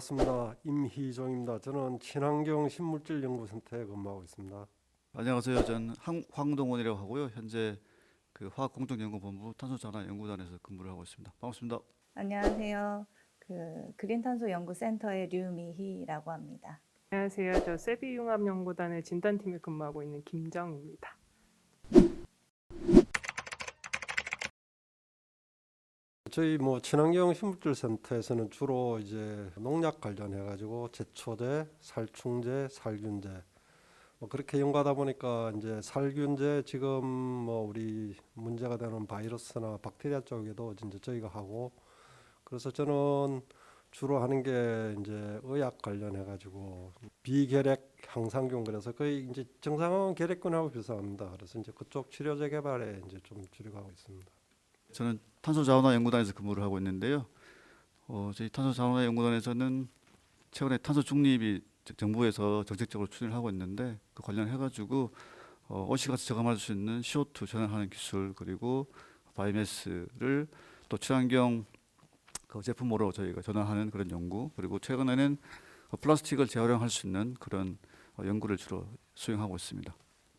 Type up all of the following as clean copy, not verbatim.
반갑습니다. 임희종입니다. 저는 친환경 식물질 연구센터에 근무하고 있습니다. 안녕하세요. 저는 황동원이라고 하고요. 현재 그 화학공정연구본부 탄소전환연구단에서 근무를 하고 있습니다. 반갑습니다. 안녕하세요. 그린탄소연구센터의 류미희라고 합니다. 안녕하세요. 저 세비융합연구단의 진단팀에 근무하고 있는 김정입니다. 저희 친환경 식물질 센터에서는 주로 이제 농약 관련해 가지고 제초제, 살충제, 살균제 그렇게 연구하다 보니까 이제 살균제 지금 우리 문제가 되는 바이러스나 박테리아 쪽에도 이제 저희가 하고, 그래서 저는 주로 하는 게 이제 의학 관련해 가지고 비결핵 향상균, 그래서 거의 이제 정상은 결핵균하고 비슷합니다. 그래서 이제 그쪽 치료제 개발에 이제 좀 주력하고 하고 있습니다. 저는 탄소자원화연구단에서 근무를 하고 있는데요. 저희 탄소자원화연구단에서는 최근에 탄소 중립이 정부에서 정책적으로 추진을 하고 있는데, 그 관련해가지고 온실가스 저감할 수 있는 CO2 전환하는 기술, 그리고 바이오매스를 또 친환경 그 제품으로 저희가 전환하는 그런 연구, 그리고 최근에는 플라스틱을 재활용할 수 있는 그런 연구를 주로 수행하고 있습니다.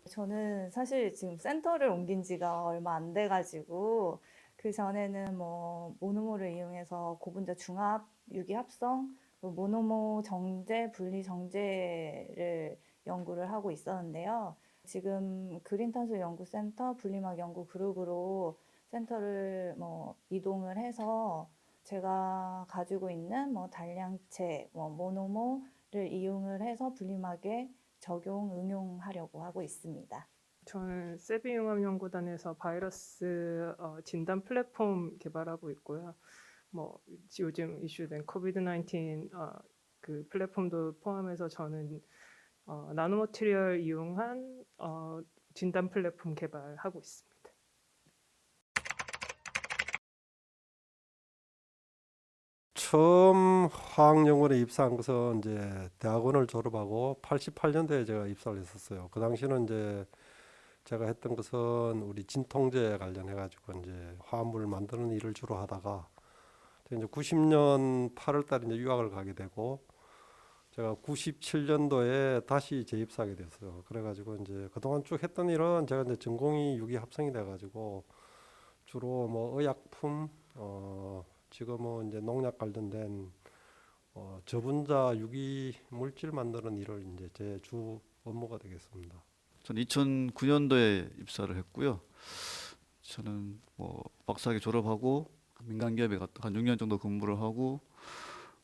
저는 사실 지금 센터를 옮긴 지가 얼마 안 돼가지고 그 전에는 모노모를 이용해서 고분자 중합, 유기합성, 모노모 정제, 분리 정제를 연구를 하고 있었는데요. 지금 그린탄소 연구센터 분리막 연구 그룹으로 센터를 이동을 해서 제가 가지고 있는 단량체, 모노모를 이용을 해서 분리막에 적용, 응용하려고 하고 있습니다. 저는 세비융합연구단에서 바이러스 진단 플랫폼 개발하고 있고요. 요즘 이슈된 코비드-19 그 플랫폼도 포함해서 저는 나노머티리얼 이용한 진단 플랫폼 개발하고 있습니다. 처음 화학연구원에 입사한 것은 이제 대학원을 졸업하고 88년도에 제가 입사를 했었어요. 그 당시는 이제 제가 했던 것은 우리 진통제 관련해 가지고 이제 화합물 만드는 일을 주로 하다가 이제 90년 8월 달에 이제 유학을 가게 되고, 제가 97년도에 다시 재입사하게 됐어요. 그래가지고 이제 그동안 쭉 했던 일은 제가 이제 전공이 유기합성이 돼가지고 주로 의약품, 지금은 이제 농약 관련된 저분자 유기 물질 만드는 일을 이제 제 주 업무가 되겠습니다. 저는 2009년도에 입사를 했고요. 저는 박사학위 졸업하고 민간 기업에 갔다 한 6년 정도 근무를 하고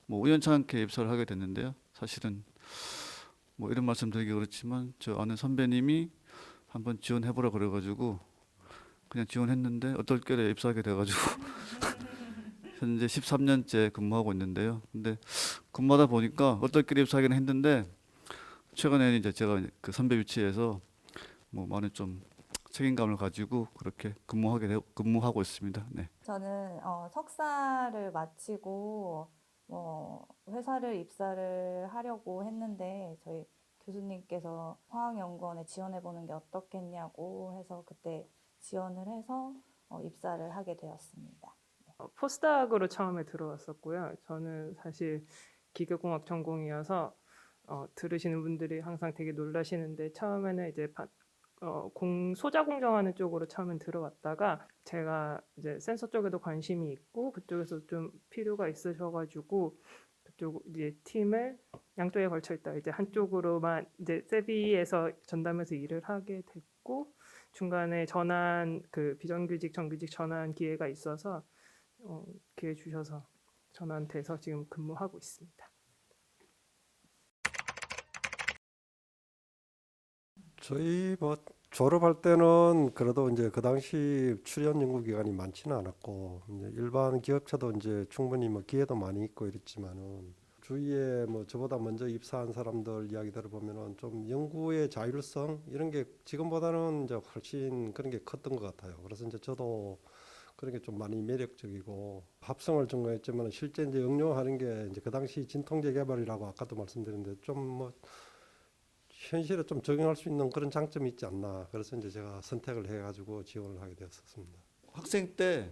우연찮게 입사를 하게 됐는데요. 사실은 이런 말씀 드리기 그렇지만 저 아는 선배님이 한번 지원해보라 그래가지고 그냥 지원했는데 어떨결에 입사하게 돼가지고 현재 13년째 근무하고 있는데요. 근데 근무하다 보니까 어떨결에 입사하기는 했는데 최근에는 이제 제가 그 선배 위치에서 많은 좀 책임감을 가지고 그렇게 근무하고 있습니다. 네. 저는 석사를 마치고 회사를 입사를 하려고 했는데 저희 교수님께서 화학연구원에 지원해보는 게 어떻겠냐고 해서 그때 지원을 해서 입사를 하게 되었습니다. 포스닥으로 처음에 들어왔었고요. 저는 사실 기계공학 전공이어서 들으시는 분들이 항상 되게 놀라시는데, 처음에는 이제 소자 공정하는 쪽으로 처음엔 들어왔다가 제가 이제 센서 쪽에도 관심이 있고 그쪽에서 좀 필요가 있으셔가지고 그쪽 이제 팀을 양쪽에 걸쳐 있다 이제 한쪽으로만 이제 세비에서 전담해서 일을 하게 됐고, 중간에 전환 그 비정규직 정규직 전환 기회가 있어서 기회 주셔서 전환돼서 지금 근무하고 있습니다. 저희 졸업할 때는 그래도 이제 그 당시 출연 연구 기간이 많지는 않았고, 이제 일반 기업체도 이제 충분히 기회도 많이 있고 이랬지만은, 주위에 저보다 먼저 입사한 사람들 이야기 들어보면은 좀 연구의 자율성 이런 게 지금보다는 이제 훨씬 그런 게 컸던 것 같아요. 그래서 이제 저도 그런 게 좀 많이 매력적이고, 합성을 전공했지만 실제 이제 응용하는 게 이제 그 당시 진통제 개발이라고 아까도 말씀드렸는데 좀 현실에 좀 적용할 수 있는 그런 장점이 있지 않나. 그래서 이제 제가 선택을 해가지고 지원을 하게 되었습니다. 학생 때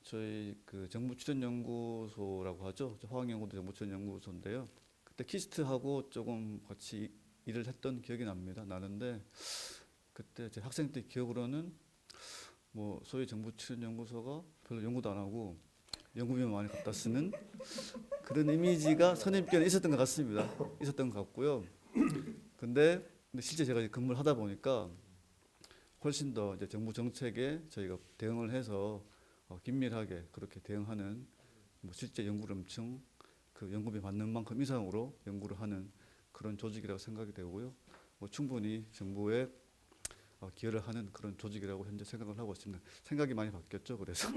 저희 그 정부 출연 연구소라고 하죠. 화학연구도 정부 출연 연구소인데요. 그때 키스트하고 조금 같이 일을 했던 기억이 나는데 그때 제 학생 때 기억으로는 뭐 소위 정부 출연 연구소가 별로 연구도 안 하고 연구비만 많이 갖다 쓰는 그런 이미지가 선입견에 있었던 것 같습니다. 있었던 것 같고요. 근데 실제 제가 이제 근무를 하다 보니까 훨씬 더 이제 정부 정책에 저희가 대응을 해서 긴밀하게 그렇게 대응하는 뭐 실제 연구를 엄청 그 연구비 받는 만큼 이상으로 연구를 하는 그런 조직이라고 생각이 되고요. 뭐 충분히 정부에 기여를 하는 그런 조직이라고 현재 생각을 하고 있습니다. 생각이 많이 바뀌었죠. 그래서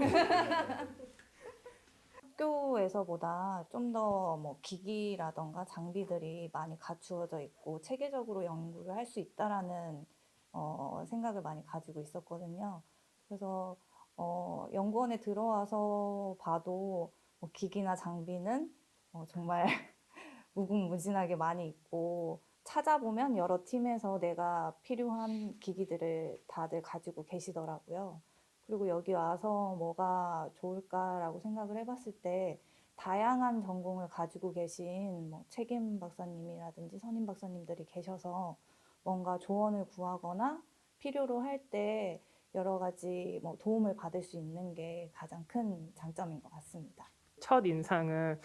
학교에서보다 좀 더 뭐 기기라던가 장비들이 많이 갖추어져 있고 체계적으로 연구를 할 수 있다라는 생각을 많이 가지고 있었거든요. 그래서 연구원에 들어와서 봐도 뭐 기기나 장비는 정말 무궁무진하게 많이 있고 찾아보면 여러 팀에서 내가 필요한 기기들을 다들 가지고 계시더라고요. 그리고 여기 와서 뭐가 좋을까라고 생각을 해봤을 때 다양한 전공을 가지고 계신 뭐 책임 박사님이라든지 선임 박사님들이 계셔서 뭔가 조언을 구하거나 필요로 할 때 여러 가지 뭐 도움을 받을 수 있는 게 가장 큰 장점인 것 같습니다. 첫 인상은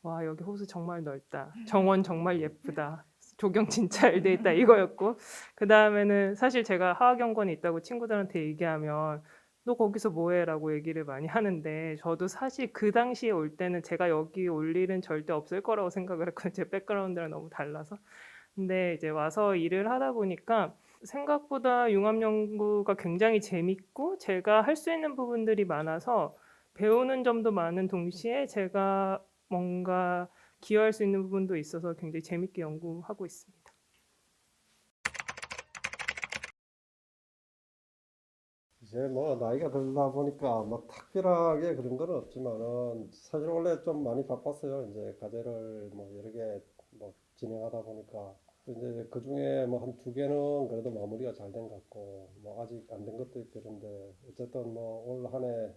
와 여기 호수 정말 넓다. 정원 정말 예쁘다. 조경 진짜 잘 돼 있다 이거였고 그 다음에는 사실 제가 화학연구원에 있다고 친구들한테 얘기하면 너 거기서 뭐해? 라고 얘기를 많이 하는데 저도 사실 그 당시에 올 때는 제가 여기 올 일은 절대 없을 거라고 생각을 했거든요. 제 백그라운드랑 너무 달라서. 근데 이제 와서 일을 하다 보니까 생각보다 융합 연구가 굉장히 재밌고 제가 할 수 있는 부분들이 많아서 배우는 점도 많은 동시에 제가 뭔가 기여할 수 있는 부분도 있어서 굉장히 재밌게 연구하고 있습니다. 이제 뭐 나이가 들다 보니까 뭐 특별하게 그런 건 없지만은 사실 원래 좀 많이 바빴어요. 이제 과제를 뭐 여러 개 뭐 진행하다 보니까 이제 그 중에 뭐 한 두 개는 그래도 마무리가 잘 된 것 같고 뭐 아직 안 된 것도 있고 그런데 어쨌든 뭐 올 한 해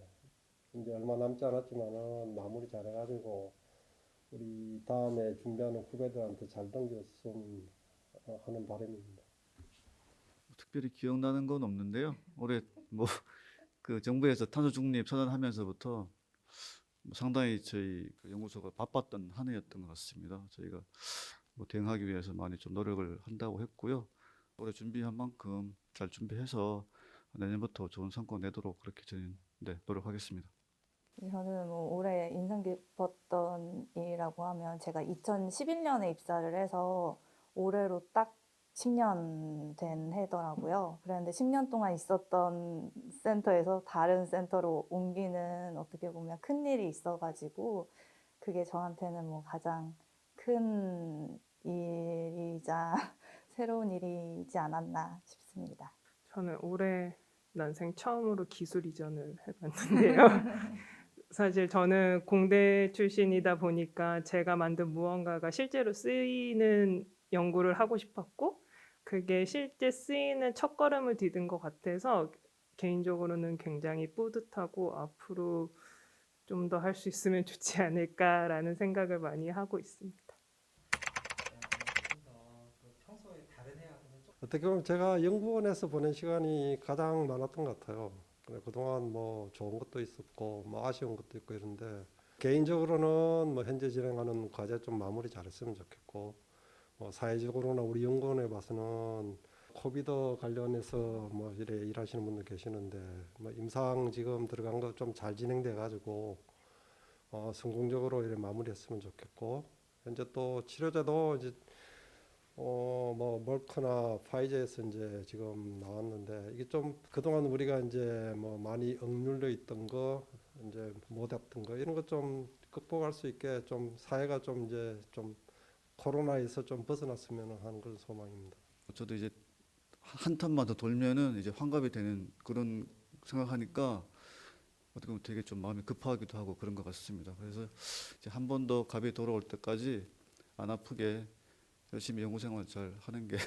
이제 얼마 남지 않았지만은 마무리 잘 해가지고 우리 다음에 준비하는 후배들한테 잘 넘겼으면 하는 바람입니다. 특별히 기억나는 건 없는데요. 올해 뭐 그 정부에서 탄소 중립 선언하면서부터 뭐 상당히 저희 그 연구소가 바빴던 한 해였던 것 같습니다. 저희가 뭐 대응하기 위해서 많이 좀 노력을 한다고 했고요. 올해 준비한 만큼 잘 준비해서 내년부터 좋은 성과 내도록 그렇게 저는 노력하겠습니다. 저는 뭐 올해 인상 깊었던 일이라고 하면 제가 2011년에 입사를 해서 올해로 딱 10년 된 해더라고요. 그런데 10년 동안 있었던 센터에서 다른 센터로 옮기는 어떻게 보면 큰 일이 있어가지고 그게 저한테는 뭐 가장 큰 일이자 새로운 일이지 않았나 싶습니다. 저는 올해 난생 처음으로 기술 이전을 해봤는데요. 사실 저는 공대 출신이다 보니까 제가 만든 무언가가 실제로 쓰이는 연구를 하고 싶었고 그게 실제 쓰이는 첫걸음을 디딘 것 같아서 개인적으로는 굉장히 뿌듯하고 앞으로 좀 더 할 수 있으면 좋지 않을까라는 생각을 많이 하고 있습니다. 어떻게 보면 제가 연구원에서 보낸 시간이 가장 많았던 것 같아요. 근데 그동안 뭐 좋은 것도 있었고 뭐 아쉬운 것도 있고 이런데 개인적으로는 뭐 현재 진행하는 과제 좀 마무리 잘했으면 좋겠고 뭐 사회적으로나 우리 연구원에 봐서는 코비드 관련해서 뭐 이래 일하시는 분들 계시는데 뭐 임상 지금 들어간 거 좀 잘 진행돼 가지고 성공적으로 이래 마무리했으면 좋겠고 현재 또 치료제도 이제 뭐 멀크나 파이저에서 이제 지금 나왔는데 이게 좀 그동안 우리가 이제 뭐 많이 억눌려 있던 거 이제 못했던 거 이런 거 좀 극복할 수 있게 좀 사회가 좀 이제 좀 코로나에서 좀 벗어났으면 하는 그런 소망입니다. 저도 이제 한 턴만 더 돌면은 이제 환갑이 되는 그런 생각하니까 어떻게 보면 되게 좀 마음이 급하기도 하고 그런 것 같습니다. 그래서 이제 한 번 더 갑이 돌아올 때까지 안 아프게 열심히 연구생활 잘 하는 게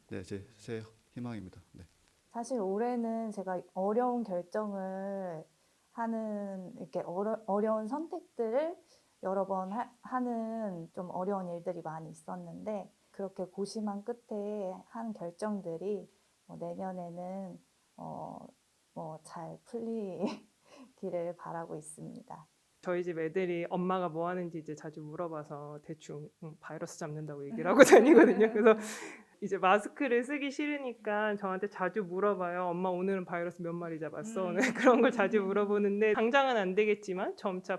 네, 제 희망입니다. 네. 사실 올해는 제가 어려운 결정을 하는 이렇게 어려운 선택들을 여러 번 하는 좀 어려운 일들이 많이 있었는데 그렇게 고심한 끝에 한 결정들이 내년에는 뭐 잘 풀리기를 바라고 있습니다. 저희 집 애들이 엄마가 뭐 하는지 이제 자주 물어봐서 대충 바이러스 잡는다고 얘기를 하고 다니거든요. 그래서 이제 마스크를 쓰기 싫으니까 저한테 자주 물어봐요. 엄마 오늘은 바이러스 몇 마리 잡았어? 오늘 그런 걸 자주 물어보는데 당장은 안 되겠지만 점차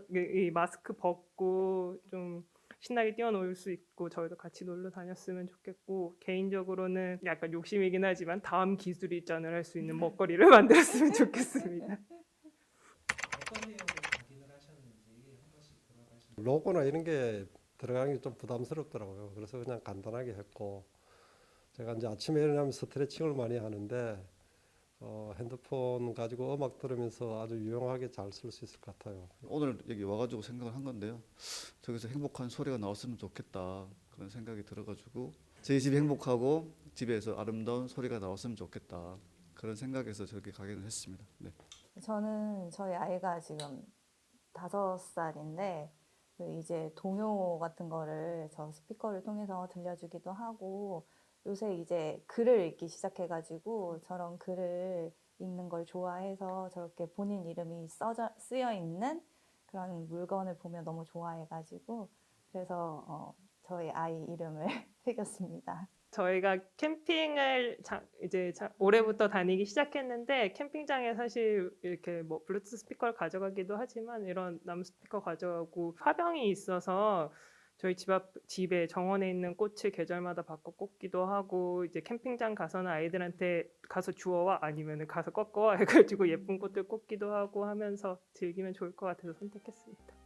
이 마스크 벗고 좀 신나게 뛰어놀 수 있고 저희도 같이 놀러 다녔으면 좋겠고 개인적으로는 약간 욕심이긴 하지만 다음 기술 입전을 할 수 있는 먹거리를 만들었으면 좋겠습니다. 로고나 이런 게 들어가는 게 좀 부담스럽더라고요. 그래서 그냥 간단하게 했고 제가 이제 아침에 일어나면 스트레칭을 많이 하는데 핸드폰 가지고 음악 들으면서 아주 유용하게 잘 쓸 수 있을 것 같아요. 오늘 여기 와가지고 생각을 한 건데요. 저기서 행복한 소리가 나왔으면 좋겠다 그런 생각이 들어가지고 저희 집이 행복하고 집에서 아름다운 소리가 나왔으면 좋겠다 그런 생각에서 저기 가게를 했습니다. 네. 저는 저희 아이가 지금 5살인데 이제 동요 같은 거를 저 스피커를 통해서 들려주기도 하고 요새 이제 글을 읽기 시작해가지고 저런 글을 읽는 걸 좋아해서 저렇게 본인 이름이 쓰여 있는 그런 물건을 보면 너무 좋아해가지고 그래서 저희 아이 이름을 새겼습니다. 저희가 캠핑을 올해부터 다니기 시작했는데 캠핑장에 사실 이렇게 뭐 블루투스 스피커를 가져가기도 하지만 이런 나무 스피커 가져가고 화병이 있어서 저희 집에 정원에 있는 꽃을 계절마다 바꿔 꽂기도 하고 이제 캠핑장 가서는 아이들한테 가서 주워와 아니면은 가서 꺾어와 해가지고 예쁜 꽃들 꽂기도 하고 하면서 즐기면 좋을 것 같아서 선택했습니다.